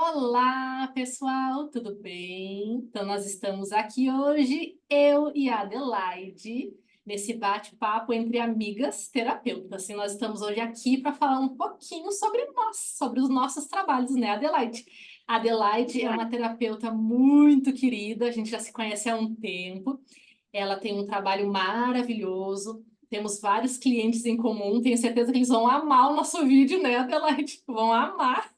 Olá, pessoal, tudo bem? Então, nós estamos aqui hoje, eu e a Adelaide, nesse bate-papo entre amigas terapeutas. E nós estamos hoje aqui para falar um pouquinho sobre nós, sobre os nossos trabalhos, né, Adelaide? A Adelaide é uma terapeuta muito querida, a gente já se conhece há um tempo. Ela tem um trabalho maravilhoso. Temos vários clientes em comum, tenho certeza que eles vão amar o nosso vídeo, né, Adelaide? Vão amar.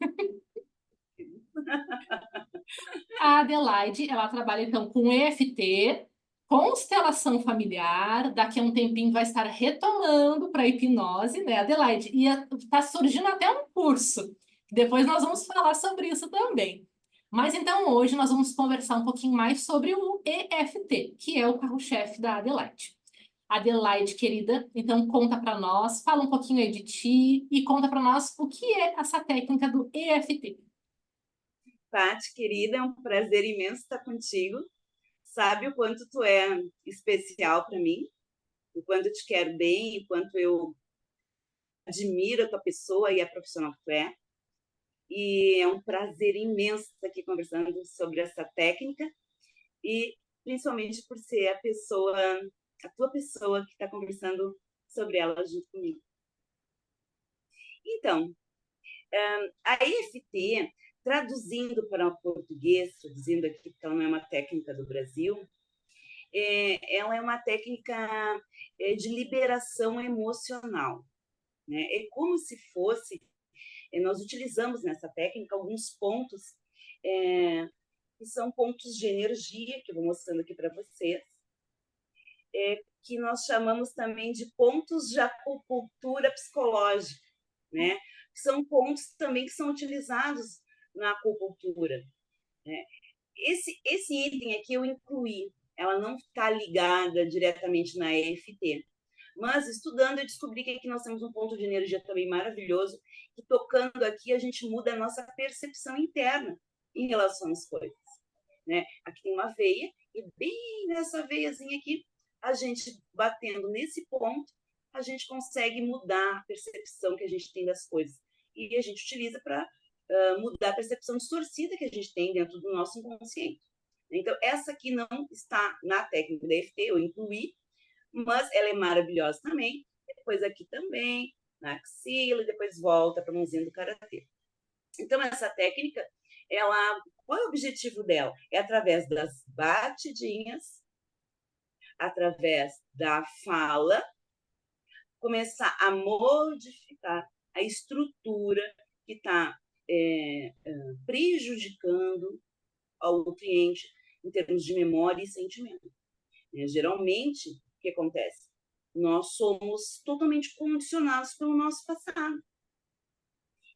A Adelaide, ela trabalha então com EFT, constelação familiar. Daqui a um tempinho vai estar retomando para hipnose, né, Adelaide? E está surgindo até um curso. Depois nós vamos falar sobre isso também. Mas então hoje nós vamos conversar um pouquinho mais sobre o EFT, que é o carro-chefe da Adelaide. Adelaide, querida, então conta para nós, fala um pouquinho aí de ti e conta para nós o que é essa técnica do EFT. Paty, querida, é um prazer imenso estar contigo. Sabe o quanto tu é especial para mim, o quanto eu te quero bem, o quanto eu admiro a tua pessoa e a profissional que tu é. E é um prazer imenso estar aqui conversando sobre essa técnica e principalmente por ser a tua pessoa que está conversando sobre ela junto comigo. Então, a EFT, traduzindo para o português, traduzindo aqui porque ela não é uma técnica do Brasil, ela é uma técnica de liberação emocional. Né? É como se fosse, nós utilizamos nessa técnica alguns pontos, que são pontos de energia, que eu vou mostrando aqui para vocês, que nós chamamos também de pontos de acupuntura psicológica, né? São pontos também que são utilizados na acupuntura. Né? Esse item aqui eu incluí, ela não está ligada diretamente na EFT, mas estudando eu descobri que aqui nós temos um ponto de energia também maravilhoso, que tocando aqui a gente muda a nossa percepção interna em relação às coisas. Né? Aqui tem uma veia, e bem nessa veiazinha aqui, a gente batendo nesse ponto, a gente consegue mudar a percepção que a gente tem das coisas. E a gente utiliza para mudar a percepção distorcida que a gente tem dentro do nosso inconsciente. Então, essa aqui não está na técnica da EFT, eu incluí, mas ela é maravilhosa também. Depois aqui também, na axila, e depois volta para a mãozinha do karatê. Então, essa técnica, qual é o objetivo dela? É através das batidinhas, através da fala, começar a modificar a estrutura que está prejudicando ao cliente em termos de memória e sentimento. Geralmente, o que acontece? Nós somos totalmente condicionados pelo nosso passado.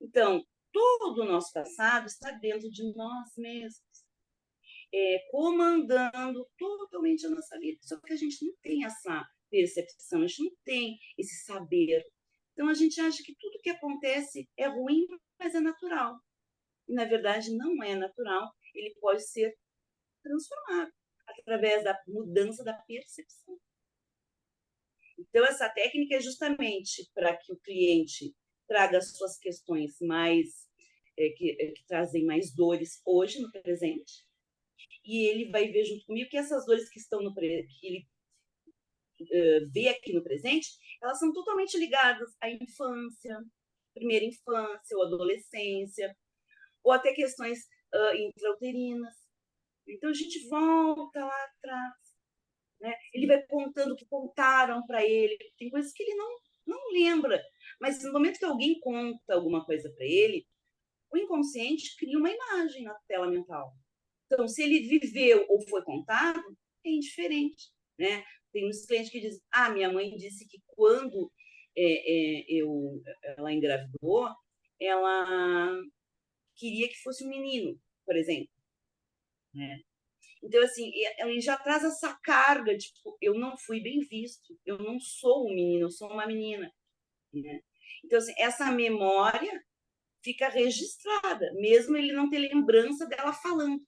Então, todo o nosso passado está dentro de nós mesmos, comandando totalmente a nossa vida. Só que a gente não tem essa percepção, a gente não tem esse saber. Então, a gente acha que tudo que acontece é ruim, mas é natural. E, na verdade, não é natural. Ele pode ser transformado através da mudança da percepção. Então, essa técnica é justamente para que o cliente traga as suas questões mais, que trazem mais dores hoje, no presente, e ele vai ver junto comigo que essas dores que estão que ele vê aqui no presente, elas são totalmente ligadas à infância, primeira infância ou adolescência, ou até questões intrauterinas. Então, a gente volta lá atrás. Né? Ele vai contando o que contaram para ele. Tem coisas que ele não lembra. Mas no momento que alguém conta alguma coisa para ele, o inconsciente cria uma imagem na tela mental. Então, se ele viveu ou foi contado, é indiferente. Né? Tem uns clientes que dizem, minha mãe disse que quando ela engravidou, ela queria que fosse um menino, por exemplo. Né? Então, assim, ele já traz essa carga, tipo, eu não fui bem visto, eu não sou um menino, eu sou uma menina. Né? Então, assim, essa memória fica registrada, mesmo ele não ter lembrança dela falando.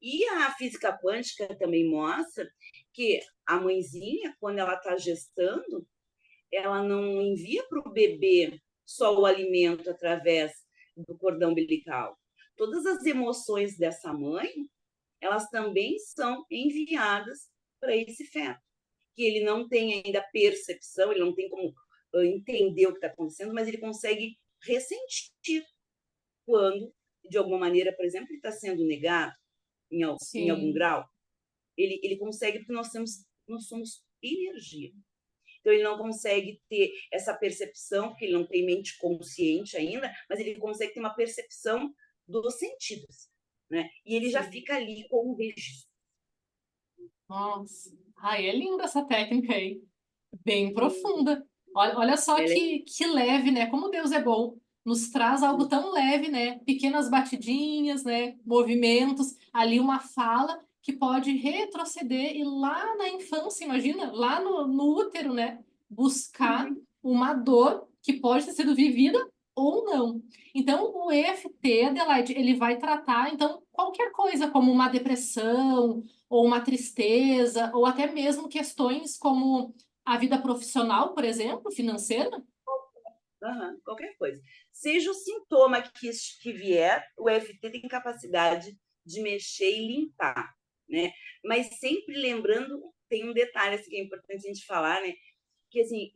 E a física quântica também mostra que a mãezinha, quando ela está gestando, ela não envia para o bebê só o alimento através do cordão umbilical. Todas as emoções dessa mãe, elas também são enviadas para esse feto, que ele não tem ainda percepção, ele não tem como entender o que está acontecendo, mas ele consegue ressentir quando, de alguma maneira, por exemplo, ele está sendo negado em algum Sim. grau. Ele consegue, porque nós somos energia. Então, ele não consegue ter essa percepção, porque ele não tem mente consciente ainda, mas ele consegue ter uma percepção dos sentidos, né? E ele já Sim. fica ali com um registro. Nossa. Ai, é linda essa técnica aí. Bem Sim, profunda. Olha só ela é que leve, né? Como Deus é bom. Nos traz algo assim. tão leve, né? Pequenas batidinhas, né? Movimentos, ali uma fala que pode retroceder e lá na infância, imagina, lá no útero, né? Buscar Uhum. uma dor que pode ter sido vivida ou não. Então, o EFT, Adelaide, ele vai tratar, então, qualquer coisa, como uma depressão, ou uma tristeza, ou até mesmo questões como a vida profissional, por exemplo, financeira? Uhum, qualquer coisa. Seja o sintoma que vier, o EFT tem capacidade de mexer e limpar, né? Mas sempre lembrando, tem um detalhe assim, que é importante a gente falar, né? Que assim,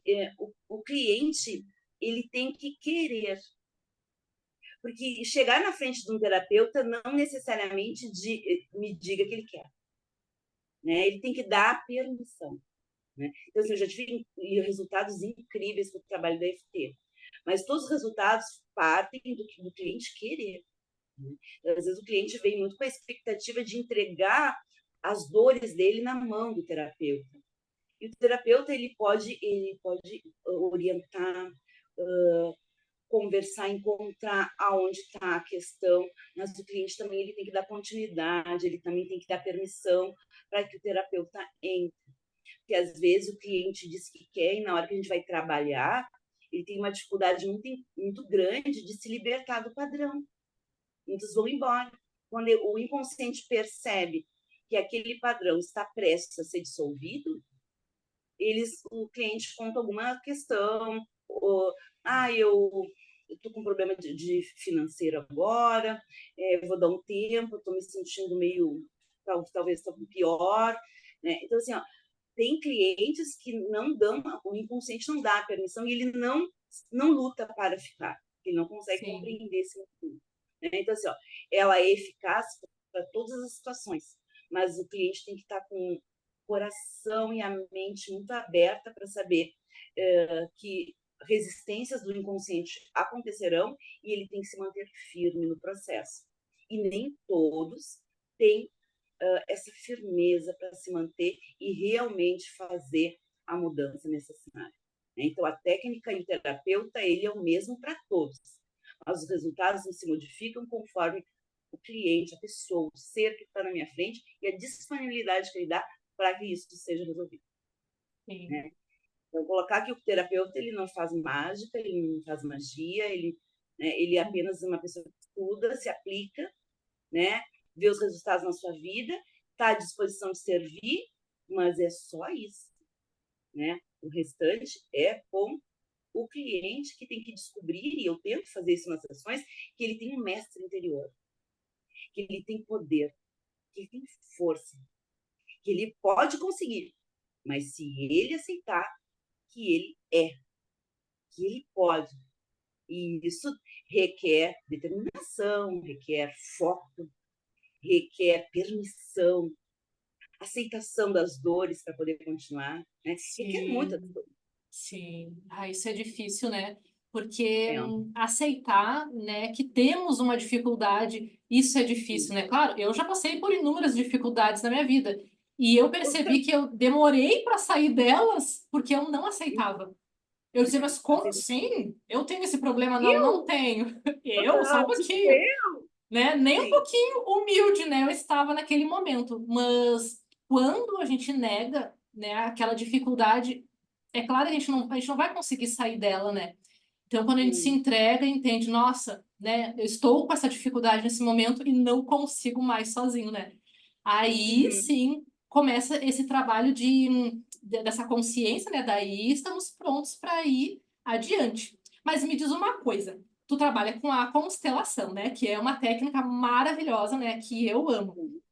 o cliente ele tem que querer, porque chegar na frente de um terapeuta não necessariamente me diga que ele quer, né? Ele tem que dar a permissão, né? Então, assim, eu já tive resultados incríveis com o trabalho da EFT, mas todos os resultados partem do cliente querer, né? Às vezes o cliente vem muito com a expectativa de entregar as dores dele na mão do terapeuta. E o terapeuta ele pode orientar, conversar, encontrar aonde está a questão, mas o cliente também ele tem que dar continuidade, ele também tem que dar permissão para que o terapeuta entre. Porque às vezes o cliente diz que quer e na hora que a gente vai trabalhar, ele tem uma dificuldade muito grande de se libertar do padrão. Muitos vão embora. Quando o inconsciente percebe que aquele padrão está prestes a ser dissolvido, o cliente conta alguma questão, ou, eu estou com um problema de financeiro agora, vou dar um tempo, estou me sentindo meio, talvez estou pior, né? Então, assim, ó, tem clientes que não dão, o inconsciente não dá a permissão e ele não luta para ficar, ele não consegue Sim, compreender esse motivo. Né? Então, assim, ó, ela é eficaz para todas as situações, mas o cliente tem que estar com o coração e a mente muito aberta para saber que resistências do inconsciente acontecerão e ele tem que se manter firme no processo. E nem todos têm essa firmeza para se manter e realmente fazer a mudança necessária. Então, a técnica e o terapeuta, ele é o mesmo para todos, mas os resultados não se modificam conforme o cliente, a pessoa, o ser que está na minha frente e a disponibilidade que ele dá para que isso seja resolvido. sim. Né? Então, colocar que o terapeuta ele não faz mágica, ele não faz magia, ele é apenas uma pessoa que estuda, se aplica, né? Vê os resultados na sua vida, está à disposição de servir, mas é só isso, né? O restante é com o cliente que tem que descobrir, e eu tento fazer isso nas sessões, que ele tem um mestre interior, que ele tem poder, que ele tem força, que ele pode conseguir, mas se ele aceitar que ele que ele pode, e isso requer determinação, requer foco, requer permissão, aceitação das dores para poder continuar, né? Requer muita Sim, coisa. sim. Ah, isso é difícil, né? Porque É, aceitar, né, que temos uma dificuldade, isso é difícil, né? Claro, eu já passei por inúmeras dificuldades na minha vida e eu percebi que eu demorei para sair delas porque eu não aceitava. Eu dizia, mas como aceita. assim? Eu tenho esse problema? Não, não Eu? tenho. Eu? Só um Tipo, pouquinho, eu? né? Nem um Sim. pouquinho humilde, né? Eu estava naquele momento. Mas quando a gente nega, né, aquela dificuldade, é claro que a gente não vai conseguir sair dela, né? Então, quando a gente se Hum, entrega e entende, nossa, né, eu estou com essa dificuldade nesse momento e não consigo mais sozinho, né? Aí uhum, sim começa esse trabalho dessa consciência, né? Daí estamos prontos para ir adiante. Mas me diz uma coisa, tu trabalha com a constelação, né? Que é uma técnica maravilhosa, né? Que eu amo. Eu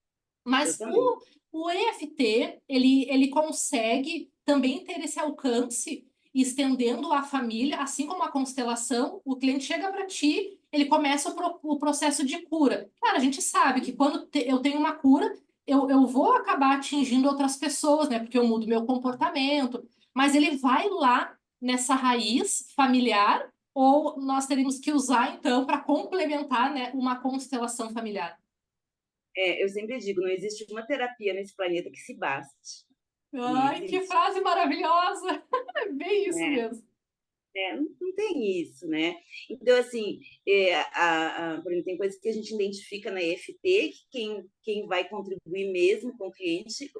Mas também. o EFT, ele consegue também ter esse alcance, estendendo a família, assim como a constelação, o cliente chega para ti, ele começa o processo de cura. Claro, a gente sabe que quando eu tenho uma cura, eu vou acabar atingindo outras pessoas, né? Porque eu mudo meu comportamento, mas ele vai lá nessa raiz familiar, ou nós teríamos que usar, então, para complementar, né, uma constelação familiar. Eu sempre digo, não existe uma terapia nesse planeta que se baste. Não Ai, que existe. frase maravilhosa! É bem isso Né? mesmo. Não tem isso, né? Então, assim, por exemplo, tem coisas que a gente identifica na EFT, que quem vai contribuir mesmo com o cliente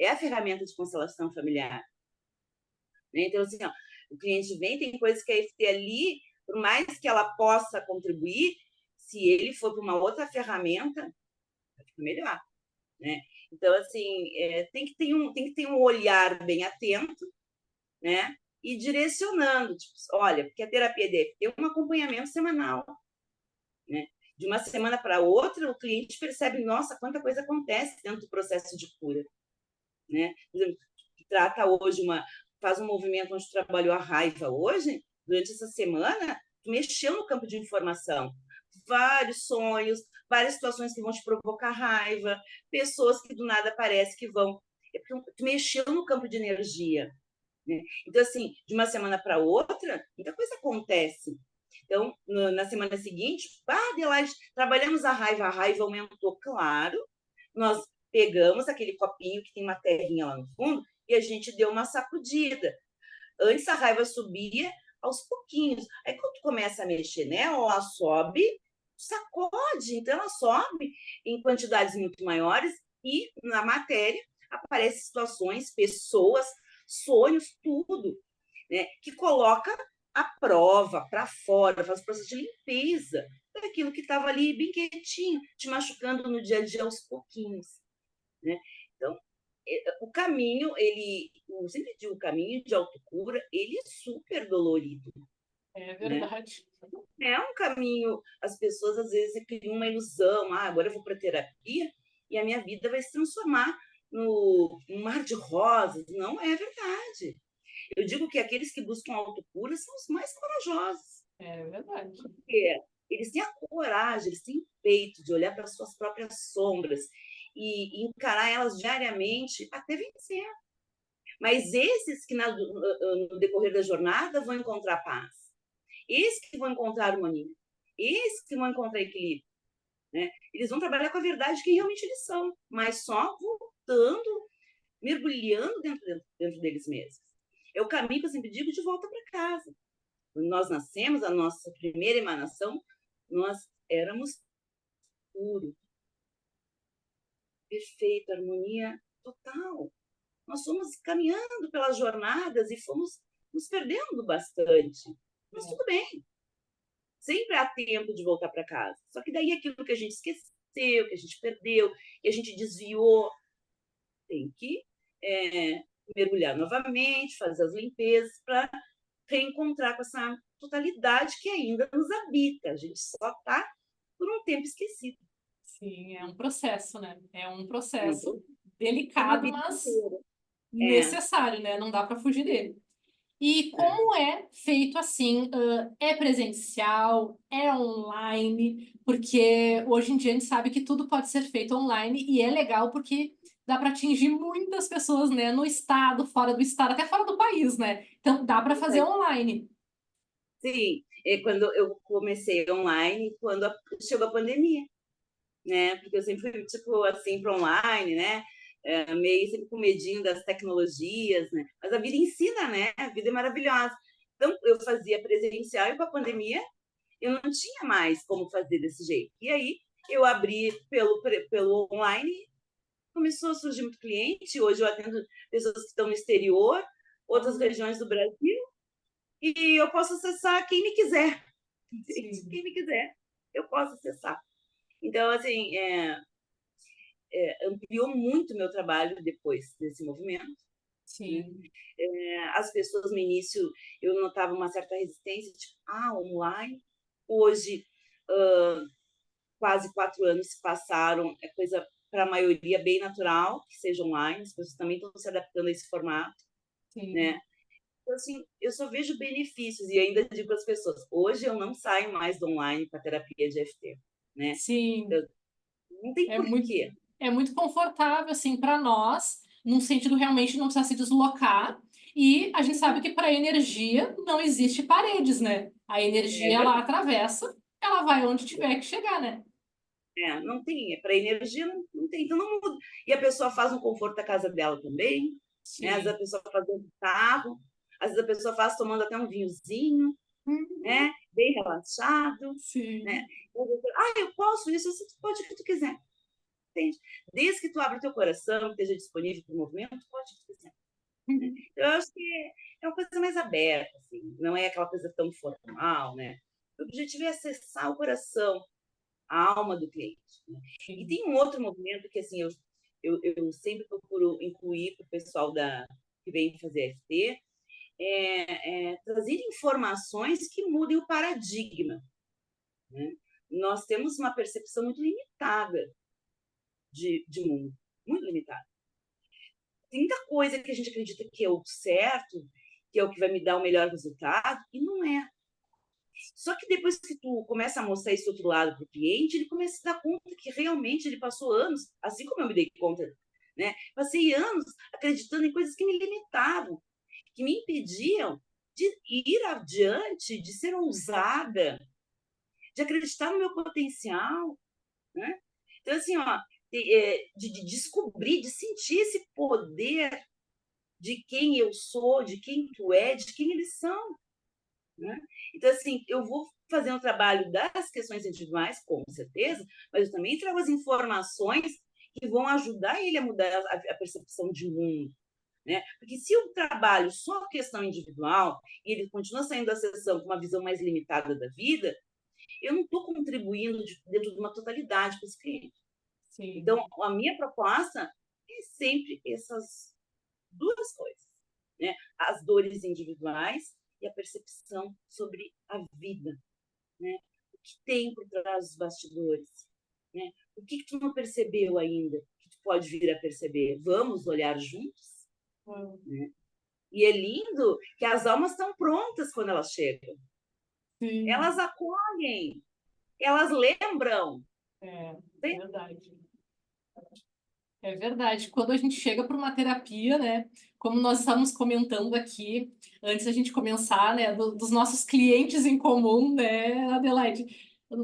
é a ferramenta de constelação familiar. Né? Então, assim, ó, o cliente vem, tem coisas que a EFT ali, por mais que ela possa contribuir, se ele for para uma outra ferramenta, vai ficar melhor. Né? Então, assim, tem que ter um olhar bem atento, né? E direcionando, tipo, olha, porque a terapia deve ter um acompanhamento semanal, né? De uma semana para outra, o cliente percebe, nossa, quanta coisa acontece dentro do processo de cura, né? Por exemplo, trata hoje faz um movimento onde trabalhou a raiva hoje, durante essa semana, mexeu no campo de informação. Vários sonhos, várias situações que vão te provocar raiva, pessoas que do nada parece que vão. É porque tu mexeu no campo de energia. Né? Então, assim, de uma semana para outra, muita coisa acontece. Então, na semana seguinte, Adelaide, trabalhamos a raiva aumentou, claro. Nós pegamos aquele copinho que tem uma terrinha lá no fundo e a gente deu uma sacudida. Antes a raiva subia aos pouquinhos. Aí quando tu começa a mexer nela, ela sobe, sacode. Então ela sobe em quantidades muito maiores e na matéria aparecem situações, pessoas, sonhos, tudo, né? Que coloca a prova para fora, faz o processo de limpeza daquilo que estava ali bem quietinho, te machucando no dia a dia aos pouquinhos, né? Então, o caminho, eu sempre digo, o caminho de autocura, ele é super dolorido, É né? verdade. É um caminho, as pessoas às vezes criam uma ilusão, agora eu vou para terapia e a minha vida vai se transformar no mar de rosas. Não é verdade. Eu digo que aqueles que buscam autocura são os mais corajosos, É verdade. porque eles têm a coragem, eles têm o peito de olhar para as suas próprias sombras e encarar elas diariamente até vencer. Mas esses que no decorrer da jornada vão encontrar paz, esses que vão encontrar harmonia, esses que vão encontrar equilíbrio, né? Eles vão trabalhar com a verdade de quem realmente eles são, mas só voltando, mergulhando dentro deles mesmos. É o caminho que eu sempre digo de volta para casa. Quando nós nascemos, a nossa primeira emanação, nós éramos puro, perfeito, harmonia total. Nós fomos caminhando pelas jornadas e fomos nos perdendo bastante. Mas tudo bem, sempre há tempo de voltar para casa. Só que daí aquilo que a gente esqueceu, que a gente perdeu, que a gente desviou, tem que mergulhar novamente, fazer as limpezas para reencontrar com essa totalidade que ainda nos habita. A gente só está por um tempo esquecido. Sim, é um processo, né? É um Não, processo é uma delicado, vida mas inteira. É, necessário, né? Não dá para fugir dele. E é. como é feito assim? É presencial? É online? Porque hoje em dia a gente sabe que tudo pode ser feito online e é legal porque dá para atingir muitas pessoas, né? No estado, fora do estado, até fora do país, né? Então dá para fazer online. Sim, quando eu comecei online, quando chegou a pandemia, né? Porque eu sempre fui, tipo, assim, para online, né? Meio sempre com medinho das tecnologias, né? Mas a vida ensina, né? A vida é maravilhosa. Então, eu fazia presencial e com a pandemia eu não tinha mais como fazer desse jeito. E aí, eu abri pelo online, começou a surgir muito cliente. Hoje eu atendo pessoas que estão no exterior, outras Olha, regiões do Brasil, e eu posso acessar quem me quiser. sim, Quem me quiser, eu posso acessar. Então, assim, ampliou muito o meu trabalho depois desse movimento. Né? sim. As pessoas no início, eu notava uma certa resistência, tipo, online. Hoje, quase 4 anos se passaram, é coisa para a maioria bem natural que seja online, as pessoas também estão se adaptando a esse formato, Sim. né? Então, assim, eu só vejo benefícios e ainda digo para as pessoas, hoje eu não saio mais do online para terapia de EFT, né? Sim. Eu, não tem É muito, porquê. é muito confortável, assim, para nós, num sentido realmente não precisar se deslocar. E a gente sabe que para energia não existe paredes, né? A É energia, ela verdade. atravessa, ela vai onde tiver que chegar, né? Não tem, para energia não tem, então não muda. E a pessoa faz no conforto da casa dela também, né? Às vezes a Sim. pessoa faz dentro do carro, às vezes a pessoa faz tomando até um vinhozinho, Uhum. né? Bem relaxado, né? Sim. Eu posso isso, você pode o que tu quiser, entende? Desde que tu abra o teu coração, esteja disponível para o movimento, tu pode o que tu quiser. Né? Uhum. Eu acho que é uma coisa mais aberta, assim, não é aquela coisa tão formal, né? O objetivo é acessar o coração, a alma do cliente. Né? E Sim. tem um outro movimento que assim eu sempre procuro incluir para o pessoal que vem fazer FT, trazer informações que mudem o paradigma. Né? Nós temos uma percepção muito limitada de mundo, muito limitada. Tem muita coisa que a gente acredita que é o certo, que é o que vai me dar o melhor resultado, e não é. Só que depois que tu começa a mostrar esse outro lado para o cliente, ele começa a se dar conta que realmente ele passou anos, assim como eu me dei conta, né? Passei anos acreditando em coisas que me limitavam, que me impediam de ir adiante, de ser ousada, de acreditar no meu potencial, né? Então, assim, ó, de descobrir, de sentir esse poder de quem eu sou, de quem tu é, de quem eles são. Né? Então, assim, eu vou fazer um trabalho das questões individuais, com certeza, mas eu também trago as informações que vão ajudar ele a mudar a percepção de mundo. Né? Porque se eu trabalho só a questão individual e ele continua saindo da sessão com uma visão mais limitada da vida, eu não estou contribuindo dentro de uma totalidade para esse cliente. Sim. Então, a minha proposta é sempre essas duas coisas, né? As dores individuais e a percepção sobre a vida, né? O que tem por trás dos bastidores, né? O que tu não percebeu ainda, que tu pode vir a perceber? Vamos olhar juntos, né? E é lindo que as almas estão prontas quando elas chegam. Sim. Elas acolhem, elas lembram. É Né? verdade. É verdade. Quando a gente chega para uma terapia, né? Como nós estávamos comentando aqui, antes da gente começar, né? Dos nossos clientes em comum, né, Adelaide?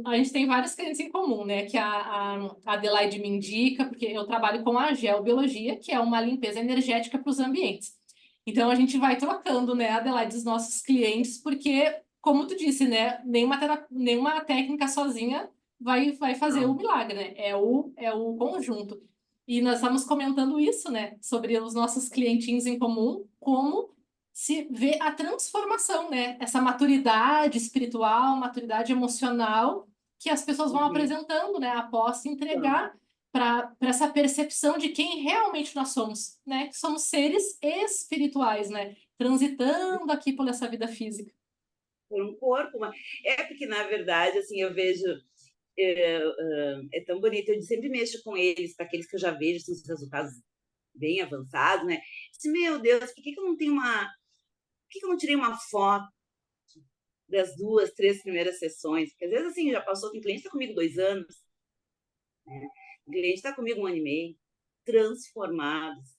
A gente tem vários clientes em comum, né? Que a Adelaide me indica, porque eu trabalho com a geobiologia, que é uma limpeza energética para os ambientes. Então a gente vai trocando, né, Adelaide, os nossos clientes, porque, como tu disse, né? Nenhuma técnica sozinha vai fazer o Não, milagre, né? É o conjunto. E nós estamos comentando isso, né, sobre os nossos clientinhos em comum, como se vê a transformação, né, essa maturidade espiritual, maturidade emocional que as pessoas vão uhum. apresentando, né, após se Então, entregar para essa percepção de quem realmente nós somos, né, que somos seres espirituais, né, transitando aqui por essa vida física. por um corpo, porque na verdade, assim, eu vejo tão bonito. Eu sempre mexo com eles, para aqueles que eu já vejo assim, os resultados bem avançados, né? Disse, meu Deus, por que eu não tenho uma. Por que eu não tirei uma foto das 2, 3 primeiras sessões? Porque às vezes assim, já passou, tem cliente que está comigo 2 anos, né? O cliente está comigo 1 ano e meio, transformados.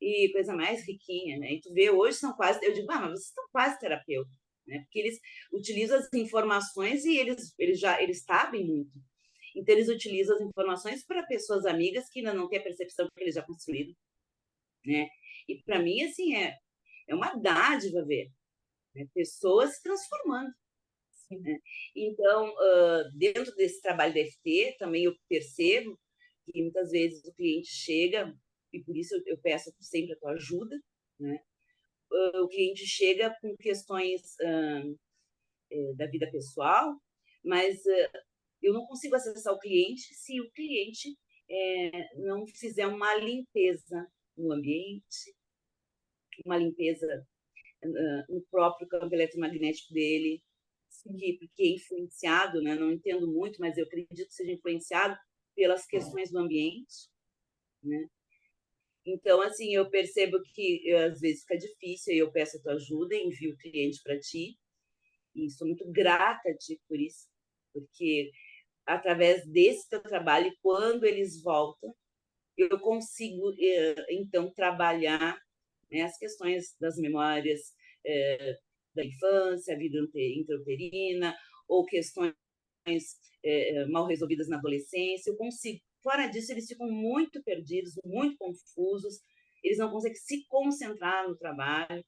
E coisa mais riquinha, né? E tu vê, hoje são quase. Eu digo, mas vocês estão quase terapeutas, né? Porque eles utilizam as informações e eles sabem muito. Então, eles utilizam as informações para pessoas amigas que ainda não têm a percepção que eles já construíram, né? E para mim, assim, é uma dádiva ver, né? Pessoas se transformando. Sim. Né? Então, dentro desse trabalho da FT, também eu percebo que muitas vezes o cliente chega, e por isso eu peço sempre a tua ajuda, né? O cliente chega com questões da vida pessoal, mas eu não consigo acessar o cliente se o cliente não fizer uma limpeza no ambiente, uma limpeza no próprio campo eletromagnético dele, porque é influenciado, né? Não entendo muito, mas eu acredito que seja influenciado pelas questões do ambiente, né? Então, assim, eu percebo que às vezes fica difícil, e eu peço a tua ajuda, envio o cliente para ti, e sou muito grata a ti por isso, porque através desse teu trabalho, quando eles voltam, eu consigo, então, trabalhar, né, as questões das memórias da infância, a vida intrauterina, ou questões mal resolvidas na adolescência. Eu consigo. Fora disso, eles ficam muito perdidos, muito confusos, eles não conseguem se concentrar no trabalho.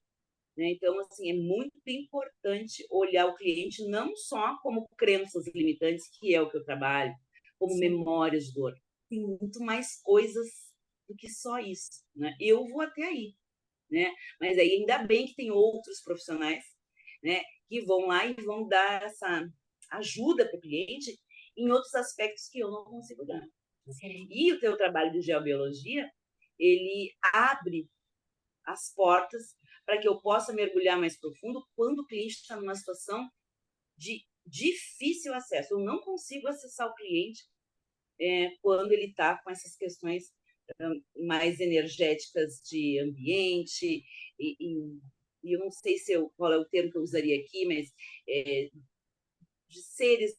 Né? Então, assim, é muito importante olhar o cliente não só como crenças limitantes, que é o que eu trabalho, como memórias de dor. Tem muito mais coisas do que só isso. Né? Eu vou até aí, né? Mas aí ainda bem que tem outros profissionais, né, que vão lá e vão dar essa ajuda para o cliente em outros aspectos que eu não consigo dar. Sim. E o teu trabalho de geobiologia, ele abre as portas para que eu possa mergulhar mais profundo quando o cliente está numa situação de difícil acesso. Eu não consigo acessar o cliente quando ele está com essas questões mais energéticas de ambiente, e eu não sei qual é o termo que eu usaria aqui, mas de seres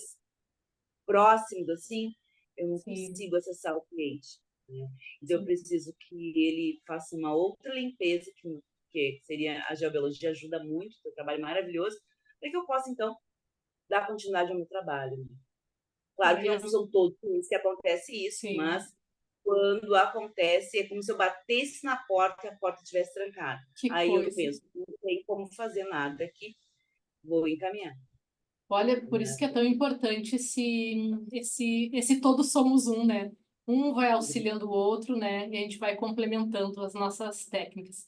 próximos, assim, eu não consigo acessar o cliente. Né? Então, eu preciso que ele faça uma outra limpeza, que seria a geobiologia, ajuda muito, é um trabalho maravilhoso, para que eu possa, então, dar continuidade ao meu trabalho. Né? Claro que não são todos os que acontece isso, mas quando acontece, é como se eu batesse na porta e a porta estivesse trancada. Aí eu penso, não tem como fazer nada aqui, vou encaminhar. Olha, por isso que é tão importante esse todos somos um, né? Um vai auxiliando o outro, né? E a gente vai complementando as nossas técnicas.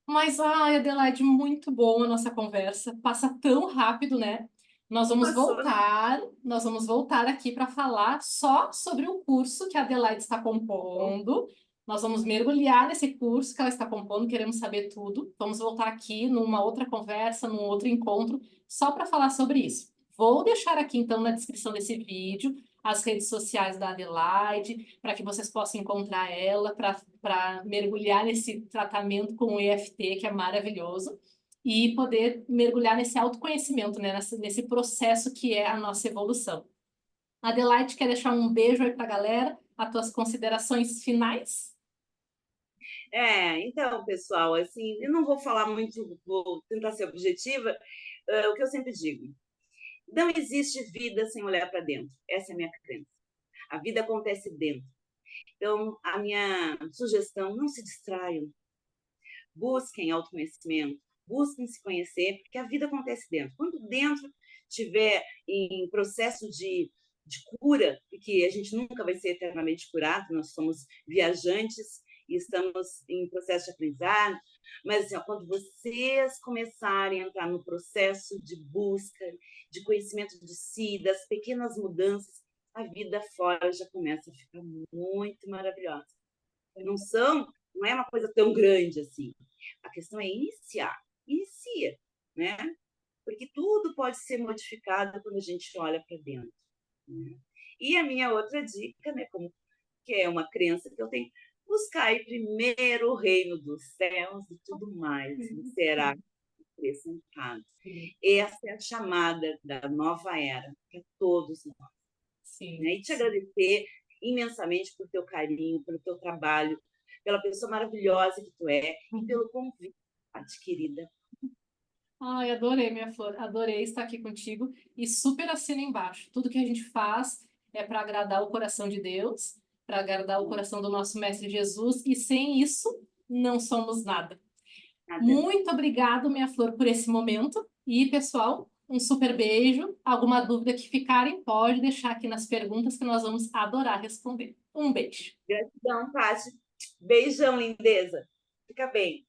Mas, ai, Adelaide, muito boa a nossa conversa. Passa tão rápido, né? Nós vamos voltar aqui para falar só sobre o curso que a Adelaide está compondo. Nós vamos mergulhar nesse curso que ela está compondo, queremos saber tudo. Vamos voltar aqui numa outra conversa, num outro encontro, só para falar sobre isso. Vou deixar aqui, então, na descrição desse vídeo, as redes sociais da Adelaide, para que vocês possam encontrar ela, para mergulhar nesse tratamento com o EFT, que é maravilhoso, e poder mergulhar nesse autoconhecimento, né? Nesse processo que é a nossa evolução. Adelaide, quer deixar um beijo aí para a galera? As tuas considerações finais? Então, pessoal, assim, eu não vou falar muito, vou tentar ser objetiva, o que eu sempre digo. Não existe vida sem olhar para dentro. Essa é a minha crença. A vida acontece dentro. Então, a minha sugestão, não se distraiam. Busquem autoconhecimento, busquem se conhecer, porque a vida acontece dentro. Quando dentro estiver em processo de cura, porque a gente nunca vai ser eternamente curado, nós somos viajantes e estamos em processo de aprendizado, mas assim, quando vocês começarem a entrar no processo de busca, de conhecimento de si, das pequenas mudanças, a vida fora já começa a ficar muito maravilhosa. Não é uma coisa tão grande assim. A questão é iniciar. Inicia, né? Porque tudo pode ser modificado quando a gente olha para dentro. Né? E a minha outra dica, né, que é uma crença que eu tenho, buscar primeiro o reino dos céus e tudo mais será acrescentado. Essa é a chamada da nova era para todos nós. Né? E te agradecer imensamente por teu carinho, pelo teu trabalho, pela pessoa maravilhosa que tu é e pelo convite, querida. Ai, adorei, minha flor. Adorei estar aqui contigo. E super assina embaixo. Tudo que a gente faz é para agradar o coração de Deus, para agradar o coração do nosso Mestre Jesus. E sem isso, não somos nada. Muito obrigado, minha flor, por esse momento. E, pessoal, um super beijo. Alguma dúvida que ficarem, pode deixar aqui nas perguntas que nós vamos adorar responder. Um beijo. Gratidão, Paty. Beijão, lindeza. Fica bem.